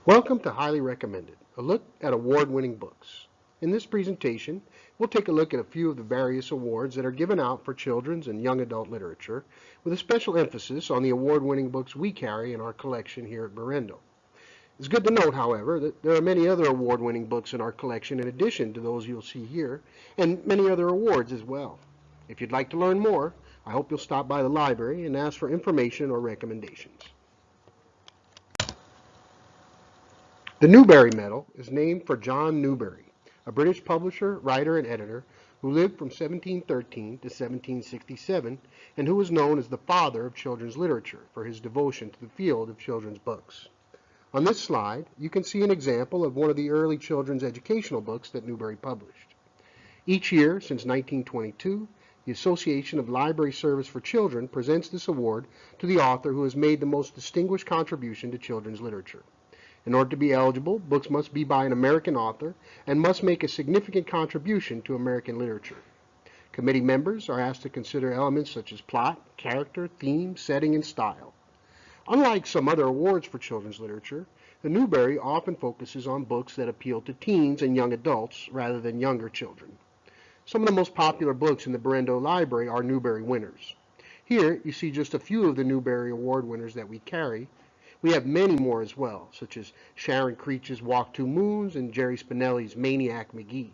Welcome to Highly Recommended, a look at award-winning books. In this presentation, we'll take a look at a few of the various awards that are given out for children's and young adult literature, with a special emphasis on the award-winning books we carry in our collection here at Berendo. It's good to note, however, that there are many other award-winning books in our collection in addition to those you'll see here, and many other awards as well. If you'd like to learn more, I hope you'll stop by the library and ask for information or recommendations. The Newbery Medal is named for John Newbery, a British publisher, writer, and editor who lived from 1713 to 1767 and who was known as the father of children's literature for his devotion to the field of children's books. On this slide, you can see an example of one of the early children's educational books that Newbery published. Each year since 1922, the Association of Library Service for Children presents this award to the author who has made the most distinguished contribution to children's literature. In order to be eligible, books must be by an American author and must make a significant contribution to American literature. Committee members are asked to consider elements such as plot, character, theme, setting, and style. Unlike some other awards for children's literature, the Newbery often focuses on books that appeal to teens and young adults rather than younger children. Some of the most popular books in the Berendo Library are Newbery winners. Here you see just a few of the Newbery Award winners that we carry. We have many more as well, such as Sharon Creech's Walk Two Moons and Jerry Spinelli's Maniac McGee.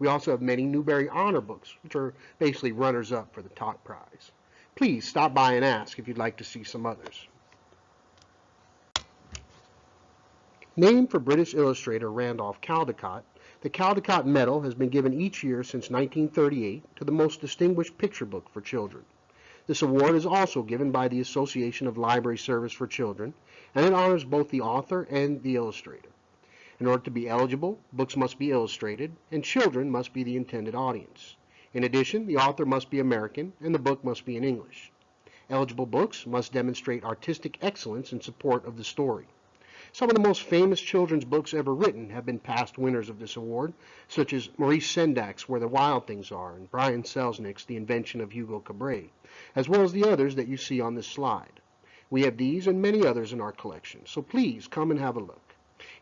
We also have many Newbery Honor books, which are basically runners-up for the top prize. Please stop by and ask if you'd like to see some others. Named for British illustrator Randolph Caldecott, the Caldecott Medal has been given each year since 1938 to the most distinguished picture book for children. This award is also given by the Association of Library Service for Children, and it honors both the author and the illustrator. In order to be eligible, books must be illustrated, and children must be the intended audience. In addition, the author must be American, and the book must be in English. Eligible books must demonstrate artistic excellence in support of the story. Some of the most famous children's books ever written have been past winners of this award, such as Maurice Sendak's Where the Wild Things Are and Brian Selznick's The Invention of Hugo Cabret, as well as the others that you see on this slide. We have these and many others in our collection, so please come and have a look.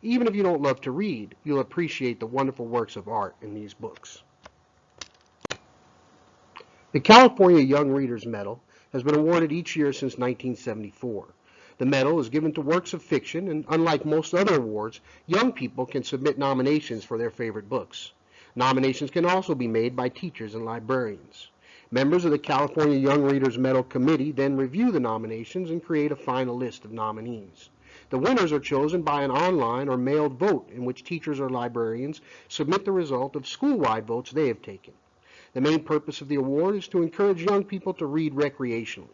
Even if you don't love to read, you'll appreciate the wonderful works of art in these books. The California Young Readers Medal has been awarded each year since 1974. The medal is given to works of fiction, and unlike most other awards, young people can submit nominations for their favorite books. Nominations can also be made by teachers and librarians. Members of the California Young Readers Medal Committee then review the nominations and create a final list of nominees. The winners are chosen by an online or mailed vote in which teachers or librarians submit the result of school-wide votes they have taken. The main purpose of the award is to encourage young people to read recreationally.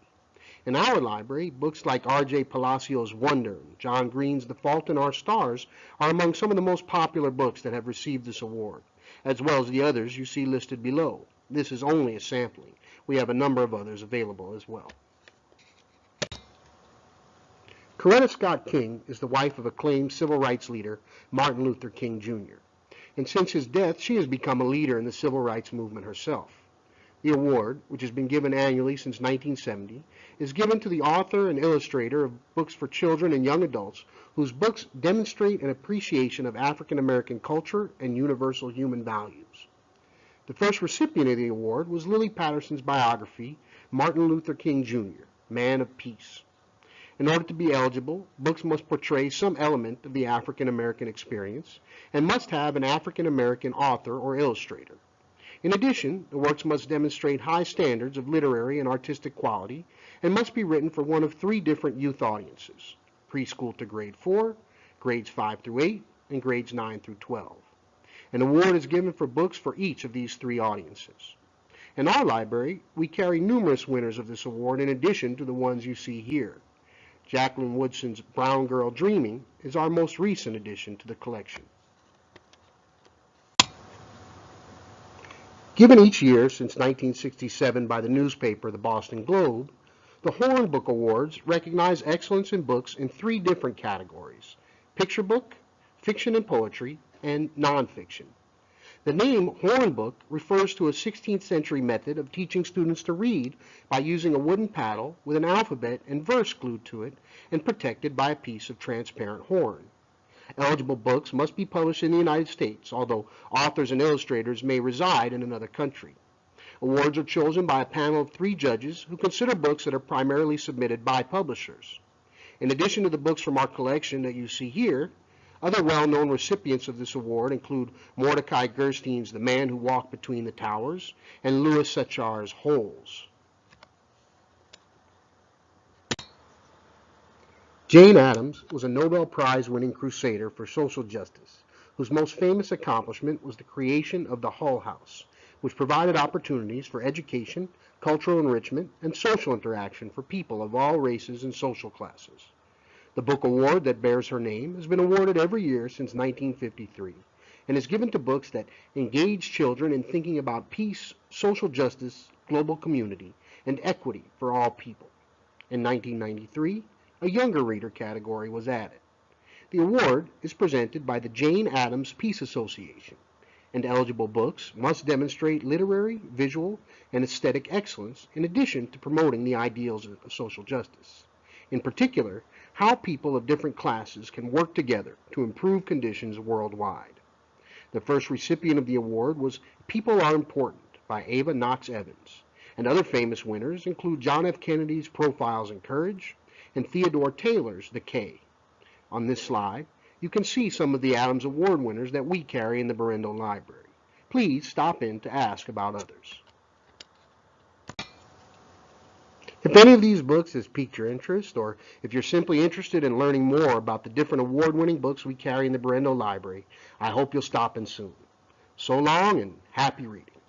In our library, books like R.J. Palacios' Wonder and John Green's The Fault in Our Stars are among some of the most popular books that have received this award, as well as the others you see listed below. This is only a sampling. We have a number of others available as well. Coretta Scott King is the wife of acclaimed civil rights leader Martin Luther King Jr., and since his death, she has become a leader in the civil rights movement herself. The award, which has been given annually since 1970, is given to the author and illustrator of books for children and young adults whose books demonstrate an appreciation of African American culture and universal human values. The first recipient of the award was Lily Patterson's biography, Martin Luther King Jr., Man of Peace. In order to be eligible, books must portray some element of the African American experience and must have an African American author or illustrator. In addition, the works must demonstrate high standards of literary and artistic quality and must be written for one of three different youth audiences: preschool to grade 4, grades 5 through 8, and grades 9 through 12. An award is given for books for each of these three audiences. In our library, we carry numerous winners of this award in addition to the ones you see here. Jacqueline Woodson's Brown Girl Dreaming is our most recent addition to the collection. Given each year since 1967 by the newspaper The Boston Globe, the Horn Book Awards recognize excellence in books in three different categories: picture book, fiction and poetry, and nonfiction. The name Horn Book refers to a 16th century method of teaching students to read by using a wooden paddle with an alphabet and verse glued to it and protected by a piece of transparent horn. Eligible books must be published in the United States, although authors and illustrators may reside in another country. Awards are chosen by a panel of 3 judges who consider books that are primarily submitted by publishers. In addition to the books from our collection that you see here, other well-known recipients of this award include Mordecai Gerstein's The Man Who Walked Between the Towers and Louis Sechar's Holes. Jane Addams was a Nobel Prize-winning crusader for social justice, whose most famous accomplishment was the creation of the Hull House, which provided opportunities for education, cultural enrichment, and social interaction for people of all races and social classes. The book award that bears her name has been awarded every year since 1953 and is given to books that engage children in thinking about peace, social justice, global community, and equity for all people. In 1993, a younger reader category was added. The award is presented by the Jane Addams Peace Association, and eligible books must demonstrate literary, visual, and aesthetic excellence in addition to promoting the ideals of social justice. In particular, how people of different classes can work together to improve conditions worldwide. The first recipient of the award was People Are Important by Ava Knox Evans, and other famous winners include John F. Kennedy's Profiles in Courage and Theodore Taylor's The K. On this slide, you can see some of the Addams Award winners that we carry in the Berendel Library. Please stop in to ask about others. If any of these books has piqued your interest, or if you're simply interested in learning more about the different award-winning books we carry in the Berendel Library, I hope you'll stop in soon. So long and happy reading.